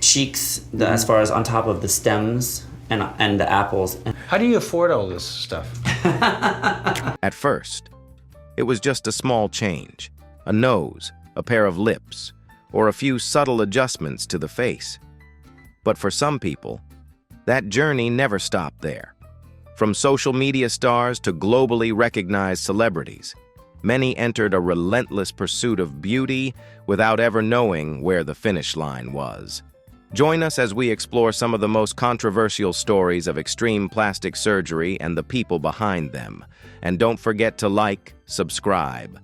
cheeks, as far as on top of the stems and the apples. How do you afford all this stuff? At first, it was just a small change, a nose, a pair of lips, or a few subtle adjustments to the face. But for some people, that journey never stopped there. From social media stars to globally recognized celebrities, many entered a relentless pursuit of beauty without ever knowing where the finish line was. Join us as we explore some of the most controversial stories of extreme plastic surgery and the people behind them. And don't forget to like, subscribe,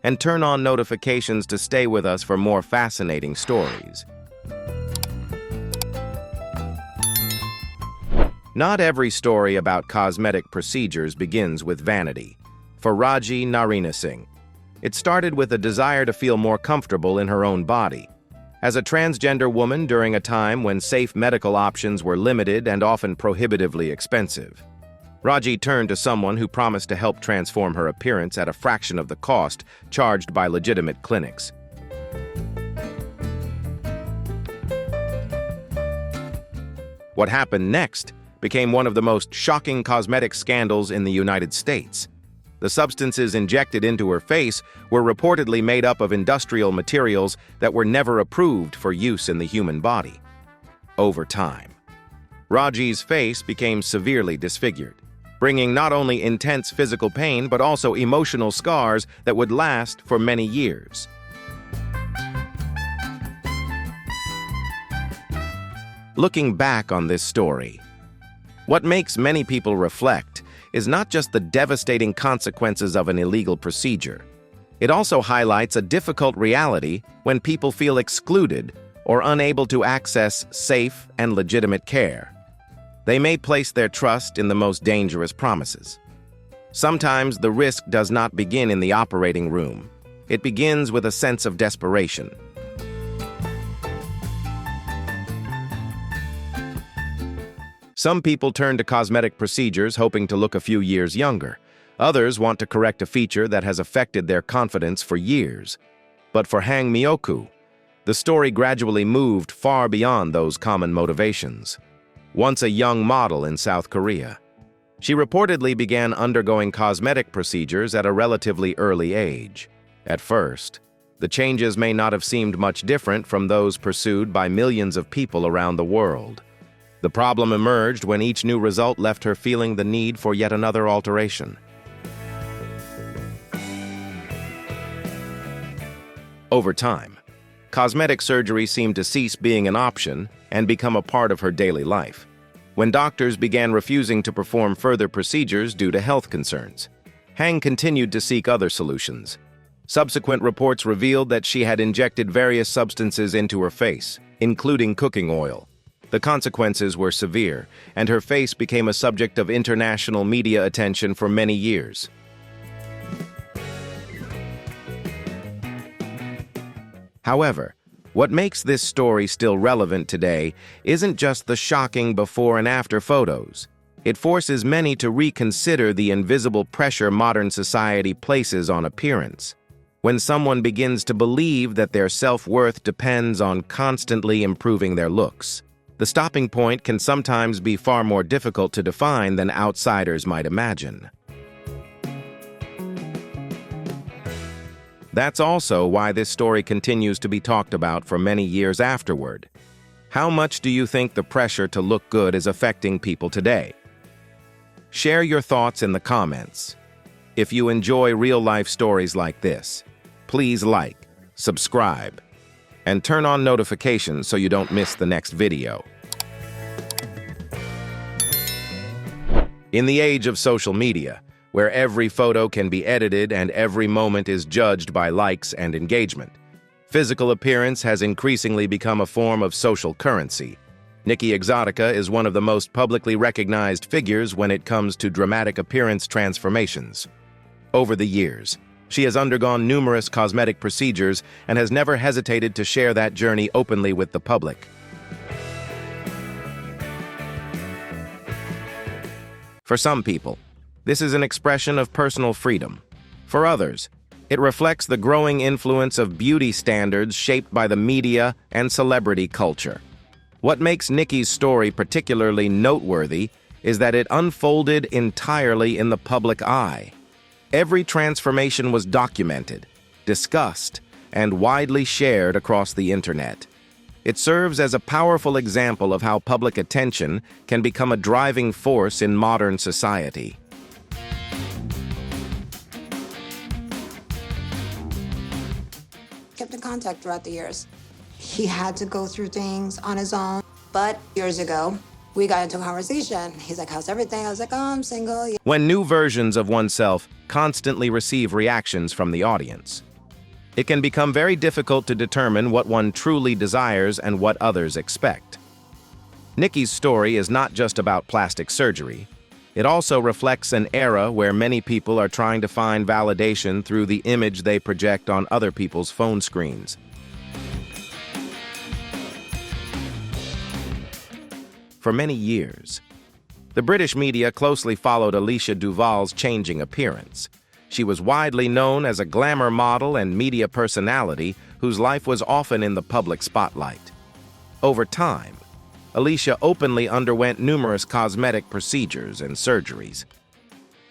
and turn on notifications to stay with us for more fascinating stories. Not every story about cosmetic procedures begins with vanity. For Raji Narinasinghe, it started with a desire to feel more comfortable in her own body. As a transgender woman during a time when safe medical options were limited and often prohibitively expensive, Raji turned to someone who promised to help transform her appearance at a fraction of the cost charged by legitimate clinics. What happened next became one of the most shocking cosmetic scandals in the United States. The substances injected into her face were reportedly made up of industrial materials that were never approved for use in the human body. Over time, Raji's face became severely disfigured, bringing not only intense physical pain but also emotional scars that would last for many years. Looking back on this story, what makes many people reflect is not just the devastating consequences of an illegal procedure. It also highlights a difficult reality when people feel excluded or unable to access safe and legitimate care. They may place their trust in the most dangerous promises. Sometimes the risk does not begin in the operating room. It begins with a sense of desperation. Some people turn to cosmetic procedures hoping to look a few years younger. Others want to correct a feature that has affected their confidence for years. But for Hang Myoku, the story gradually moved far beyond those common motivations. Once a young model in South Korea, she reportedly began undergoing cosmetic procedures at a relatively early age. At first, the changes may not have seemed much different from those pursued by millions of people around the world. The problem emerged when each new result left her feeling the need for yet another alteration. Over time, cosmetic surgery seemed to cease being an option and become a part of her daily life, when doctors began refusing to perform further procedures due to health concerns. Hang continued to seek other solutions. Subsequent reports revealed that she had injected various substances into her face, including cooking oil. The consequences were severe, and her face became a subject of international media attention for many years. However, what makes this story still relevant today isn't just the shocking before and after photos. It forces many to reconsider the invisible pressure modern society places on appearance. When someone begins to believe that their self-worth depends on constantly improving their looks, the stopping point can sometimes be far more difficult to define than outsiders might imagine. That's also why this story continues to be talked about for many years afterward. How much do you think the pressure to look good is affecting people today? Share your thoughts in the comments. If you enjoy real-life stories like this, please like, subscribe, and turn on notifications so you don't miss the next video. In the age of social media, where every photo can be edited and every moment is judged by likes and engagement, physical appearance has increasingly become a form of social currency. Nikki Exotica is one of the most publicly recognized figures when it comes to dramatic appearance transformations. Over the years, she has undergone numerous cosmetic procedures and has never hesitated to share that journey openly with the public. For some people, this is an expression of personal freedom. For others, it reflects the growing influence of beauty standards shaped by the media and celebrity culture. What makes Nikki's story particularly noteworthy is that it unfolded entirely in the public eye. Every transformation was documented, discussed, and widely shared across the internet. It serves as a powerful example of how public attention can become a driving force in modern society. Kept in contact throughout the years. He had to go through things on his own, but years ago, we got into a conversation. He's like, how's everything? I was like, oh, I'm single. Yeah. When new versions of oneself constantly receive reactions from the audience, it can become very difficult to determine what one truly desires and what others expect. Nikki's story is not just about plastic surgery. It also reflects an era where many people are trying to find validation through the image they project on other people's phone screens. For many years, the British media closely followed Alicia Duval's changing appearance. She was widely known as a glamour model and media personality whose life was often in the public spotlight. Over time, Alicia openly underwent numerous cosmetic procedures and surgeries.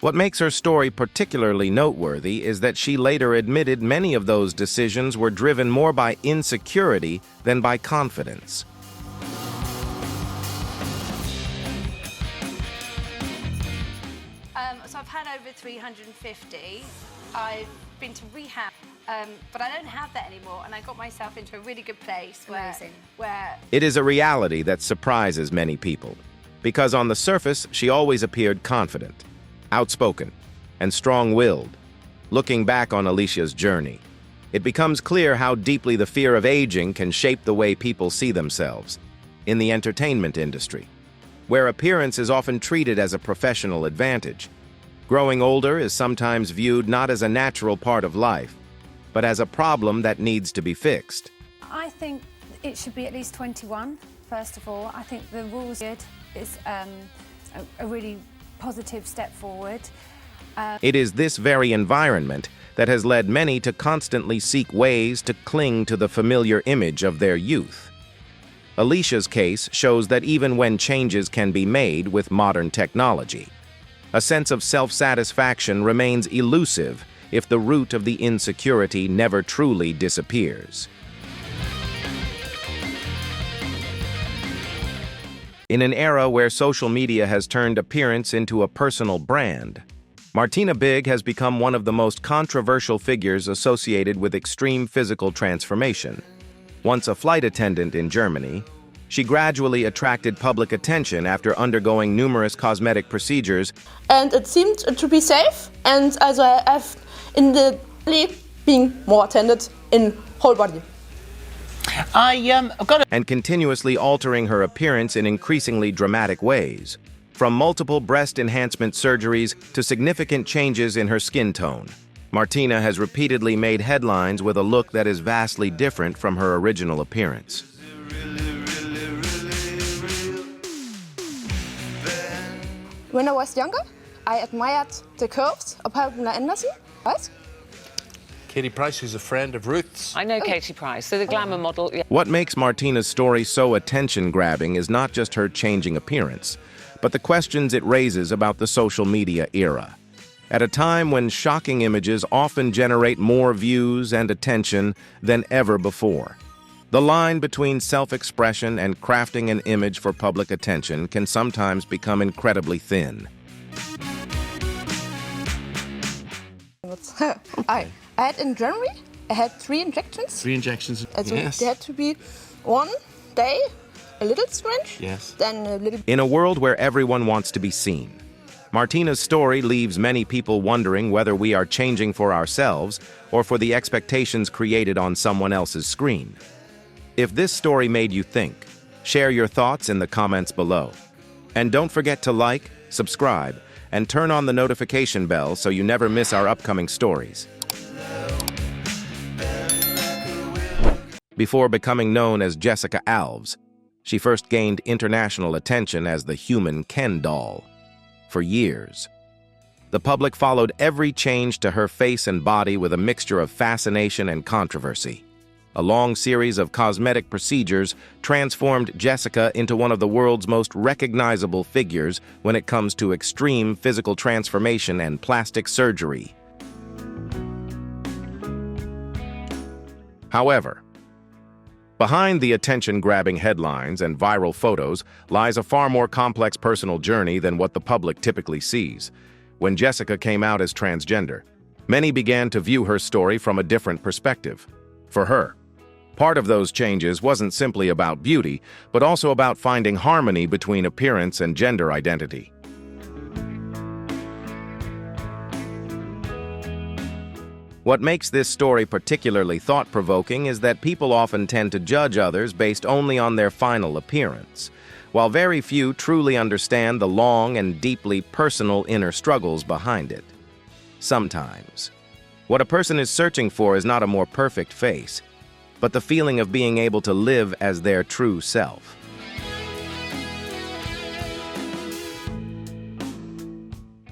What makes her story particularly noteworthy is that she later admitted many of those decisions were driven more by insecurity than by confidence. So I've had over 350. I've been to rehab, but I don't have that anymore, and I got myself into a really good place where It is a reality that surprises many people, because on the surface, she always appeared confident, outspoken, and strong-willed. Looking back on Alicia's journey, it becomes clear how deeply the fear of aging can shape the way people see themselves. In the entertainment industry, where appearance is often treated as a professional advantage, growing older is sometimes viewed not as a natural part of life, but as a problem that needs to be fixed. I think it should be at least 21, first of all. I think the rules is a really positive step forward. It is this very environment that has led many to constantly seek ways to cling to the familiar image of their youth. Alicia's case shows that even when changes can be made with modern technology, a sense of self-satisfaction remains elusive if the root of the insecurity never truly disappears. In an era where social media has turned appearance into a personal brand, Martina Big has become one of the most controversial figures associated with extreme physical transformation. Once a flight attendant in Germany, she gradually attracted public attention after undergoing numerous cosmetic procedures. And it seemed to be safe, and also I have in the belly being more attended in whole body. I've got And continuously altering her appearance in increasingly dramatic ways, from multiple breast enhancement surgeries to significant changes in her skin tone. Martina has repeatedly made headlines with a look that is vastly different from her original appearance. When I was younger, I admired the curves of Pamela Anderson, right? Katie Price, who's a friend of Ruth's. I know Katie Price, so the glamour model. Yeah. What makes Martina's story so attention-grabbing is not just her changing appearance, but the questions it raises about the social media era. At a time when shocking images often generate more views and attention than ever before, the line between self-expression and crafting an image for public attention can sometimes become incredibly thin. I had in January, I had 3 injections. 3 injections. Also, Yes. There had to be one day a little strange, Yes. then a little. In a world where everyone wants to be seen, Martina's story leaves many people wondering whether we are changing for ourselves or for the expectations created on someone else's screen. If this story made you think, share your thoughts in the comments below. And don't forget to like, subscribe, and turn on the notification bell so you never miss our upcoming stories. Before becoming known as Jessica Alves, she first gained international attention as the human Ken doll. For years, the public followed every change to her face and body with a mixture of fascination and controversy. a long series of cosmetic procedures transformed Jessica into one of the world's most recognizable figures when it comes to extreme physical transformation and plastic surgery. However, behind the attention-grabbing headlines and viral photos lies a far more complex personal journey than what the public typically sees. When Jessica came out as transgender, many began to view her story from a different perspective. For her, part of those changes wasn't simply about beauty, but also about finding harmony between appearance and gender identity. What makes this story particularly thought-provoking is that people often tend to judge others based only on their final appearance, while very few truly understand the long and deeply personal inner struggles behind it. Sometimes, what a person is searching for is not a more perfect face, but the feeling of being able to live as their true self.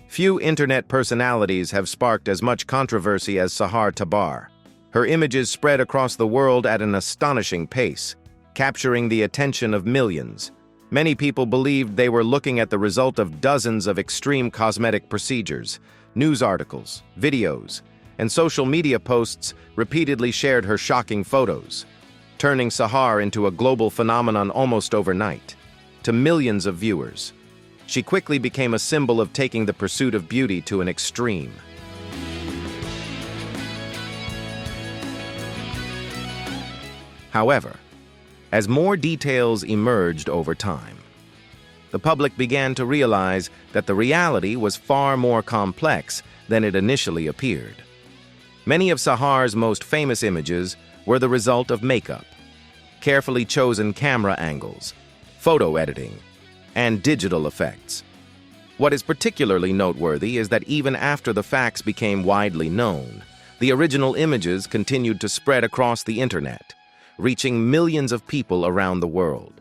Few internet personalities have sparked as much controversy as Sahar Tabar. Her images spread across the world at an astonishing pace, capturing the attention of millions. Many people believed they were looking at the result of dozens of extreme cosmetic procedures. News articles, videos, and social media posts repeatedly shared her shocking photos, turning Sahar into a global phenomenon almost overnight. To millions of viewers, she quickly became a symbol of taking the pursuit of beauty to an extreme. However, as more details emerged over time, the public began to realize that the reality was far more complex than it initially appeared. Many of Sahar's most famous images were the result of makeup, carefully chosen camera angles, photo editing, and digital effects. What is particularly noteworthy is that even after the facts became widely known, the original images continued to spread across the internet, reaching millions of people around the world.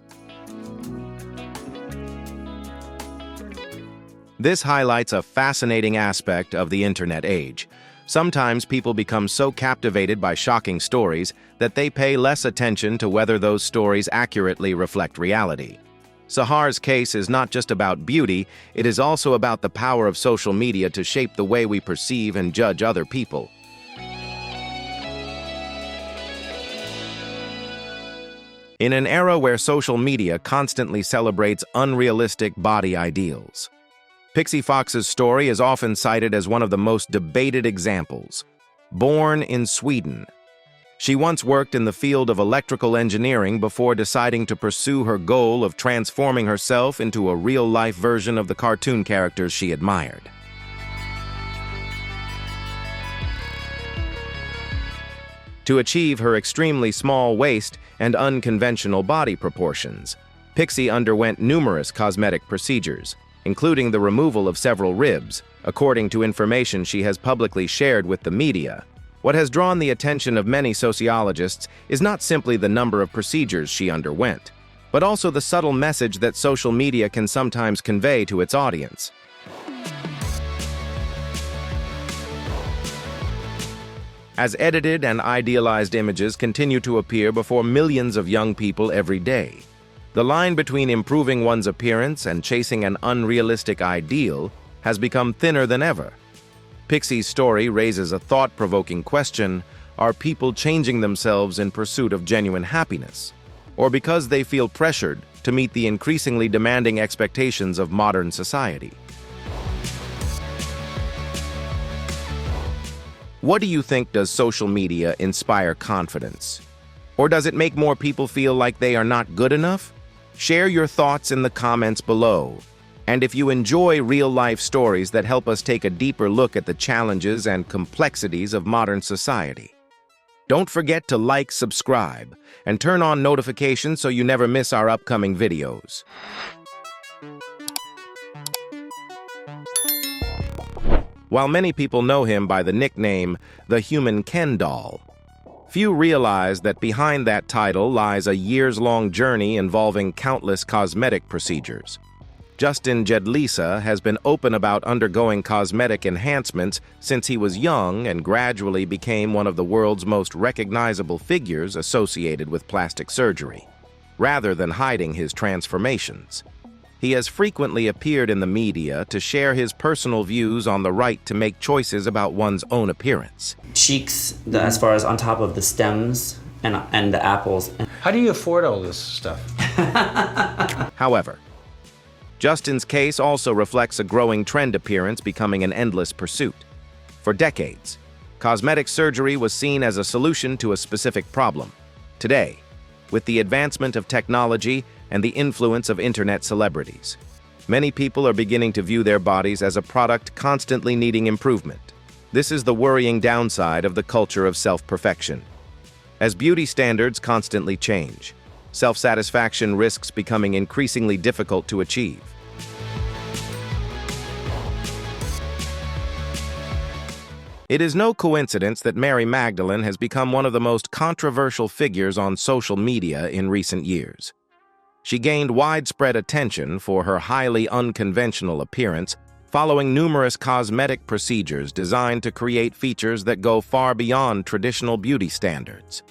This highlights a fascinating aspect of the internet age. Sometimes people become so captivated by shocking stories that they pay less attention to whether those stories accurately reflect reality. Sahar's case is not just about beauty, it is also about the power of social media to shape the way we perceive and judge other people. In an era where social media constantly celebrates unrealistic body ideals, Pixie Fox's story is often cited as one of the most debated examples. Born in Sweden, she once worked in the field of electrical engineering before deciding to pursue her goal of transforming herself into a real-life version of the cartoon characters she admired. To achieve her extremely small waist and unconventional body proportions, Pixie underwent numerous cosmetic procedures, including the removal of several ribs, according to information she has publicly shared with the media. What has drawn the attention of many sociologists is not simply the number of procedures she underwent, but also the subtle message that social media can sometimes convey to its audience. As edited and idealized images continue to appear before millions of young people every day, the line between improving one's appearance and chasing an unrealistic ideal has become thinner than ever. Pixie's story raises a thought-provoking question: are people changing themselves in pursuit of genuine happiness, or because they feel pressured to meet the increasingly demanding expectations of modern society? What do you think? Does social media inspire confidence? Or does it make more people feel like they are not good enough? Share your thoughts in the comments below. And if you enjoy real-life stories that help us take a deeper look at the challenges and complexities of modern society, don't forget to like, subscribe, and turn on notifications so you never miss our upcoming videos. While many people know him by the nickname the Human Ken Doll, few realize that behind that title lies a years-long journey involving countless cosmetic procedures. Justin Jedlisa has been open about undergoing cosmetic enhancements since he was young and gradually became one of the world's most recognizable figures associated with plastic surgery, rather than hiding his transformations. He has frequently appeared in the media to share his personal views on the right to make choices about one's own appearance. Cheeks, as far as on top of the stems and the apples. How do you afford all this stuff? However, Justin's case also reflects a growing trend appearance becoming an endless pursuit. For decades, cosmetic surgery was seen as a solution to a specific problem. Today, with the advancement of technology and the influence of internet celebrities, many people are beginning to view their bodies as a product constantly needing improvement. This is the worrying downside of the culture of self-perfection. As beauty standards constantly change, self-satisfaction risks becoming increasingly difficult to achieve. It is no coincidence that Mary Magdalene has become one of the most controversial figures on social media in recent years. She gained widespread attention for her highly unconventional appearance following numerous cosmetic procedures designed to create features that go far beyond traditional beauty standards.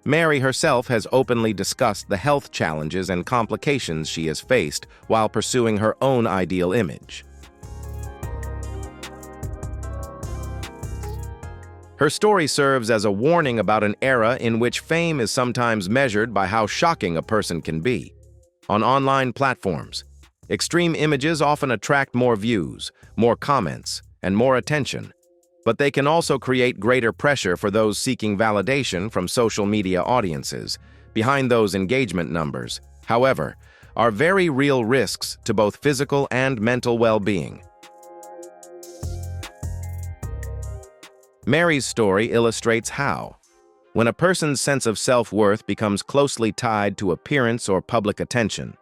Mary herself has openly discussed the health challenges and complications she has faced while pursuing her own ideal image. Her story serves as a warning about an era in which fame is sometimes measured by how shocking a person can be. On online platforms, extreme images often attract more views, more comments, and more attention, but they can also create greater pressure for those seeking validation from social media audiences. Behind those engagement numbers, however, are very real risks to both physical and mental well-being. Mary's story illustrates how, when a person's sense of self-worth becomes closely tied to appearance or public attention,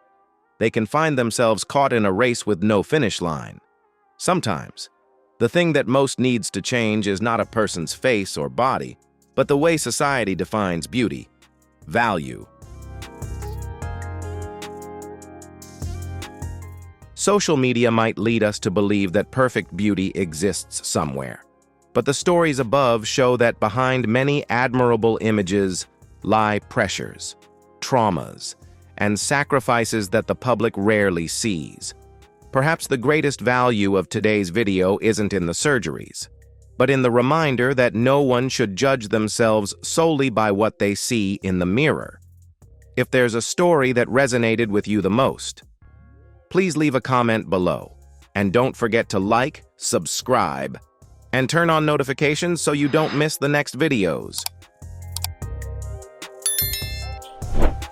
they can find themselves caught in a race with no finish line. Sometimes, the thing that most needs to change is not a person's face or body, but the way society defines beauty, value. Social media might lead us to believe that perfect beauty exists somewhere. But the stories above show that behind many admirable images lie pressures, traumas, and sacrifices that the public rarely sees. Perhaps the greatest value of today's video isn't in the surgeries, but in the reminder that no one should judge themselves solely by what they see in the mirror. If there's a story that resonated with you the most, please leave a comment below. And don't forget to like, subscribe, and turn on notifications so you don't miss the next videos.